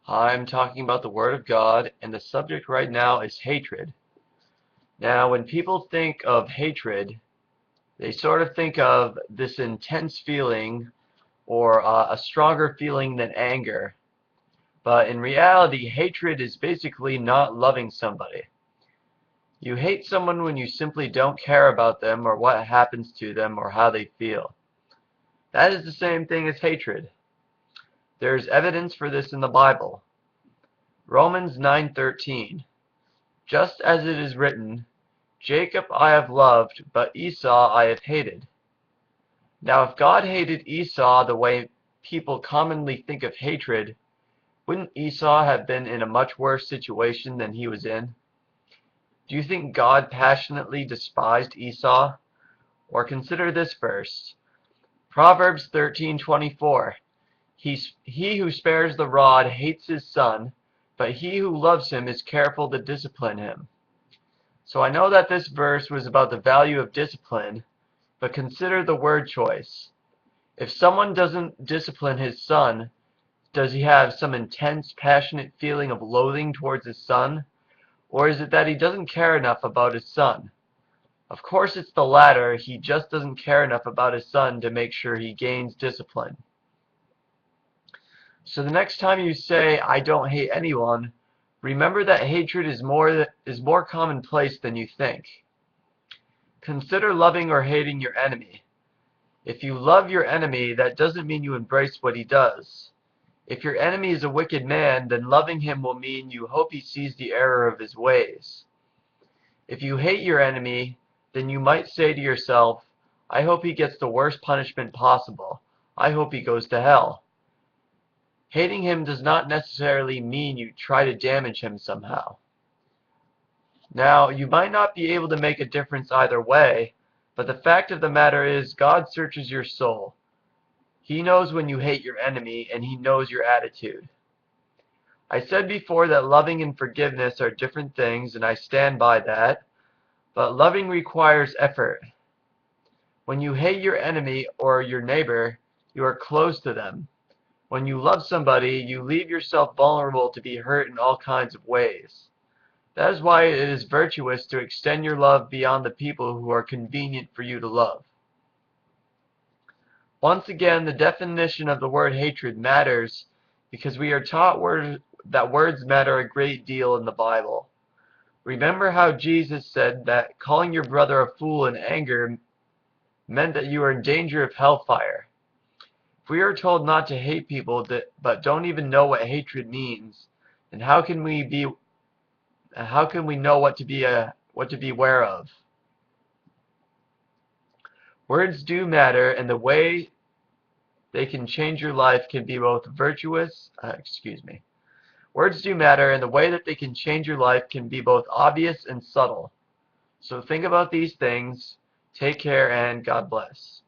I'm talking about the Word of God, and the subject right now is hatred. Now, when people think of hatred, they sort of think of this intense feeling or a stronger feeling than anger. But in reality, hatred is basically not loving somebody. You hate someone when you simply don't care about them or what happens to them or how they feel. That is the same thing as hatred. There's evidence for this in the Bible. Romans 9:13. Just as it is written, Jacob I have loved, but Esau I have hated. Now if God hated Esau the way people commonly think of hatred, wouldn't Esau have been in a much worse situation than he was in? Do you think God passionately despised Esau? Or consider this verse, Proverbs 13:24. He who spares the rod hates his son, but he who loves him is careful to discipline him. So I know that this verse was about the value of discipline, but consider the word choice. If someone doesn't discipline his son, does he have some intense, passionate feeling of loathing towards his son? Or is it that he doesn't care enough about his son? Of course it's the latter. He just doesn't care enough about his son to make sure he gains discipline. So the next time you say, I don't hate anyone, remember that hatred is more commonplace than you think. Consider loving or hating your enemy. If you love your enemy, that doesn't mean you embrace what he does. If your enemy is a wicked man, then loving him will mean you hope he sees the error of his ways. If you hate your enemy, then you might say to yourself, I hope he gets the worst punishment possible. I hope he goes to hell. Hating him does not necessarily mean you try to damage him somehow. Now, you might not be able to make a difference either way, but the fact of the matter is God searches your soul. He knows when you hate your enemy, and he knows your attitude. I said before that loving and forgiveness are different things, and I stand by that, but loving requires effort. When you hate your enemy or your neighbor, you are close to them. When you love somebody, you leave yourself vulnerable to be hurt in all kinds of ways. That is why it is virtuous to extend your love beyond the people who are convenient for you to love. Once again, the definition of the word hatred matters because we are taught that words matter a great deal in the Bible. Remember how Jesus said that calling your brother a fool in anger meant that you are in danger of hellfire. If we are told not to hate people but don't even know what hatred means, then how can we know what to beware of? Words do matter, and the way they can change your life can be both Words do matter, and the way that they can change your life can be both obvious and subtle. So think about these things. Take care, and God bless.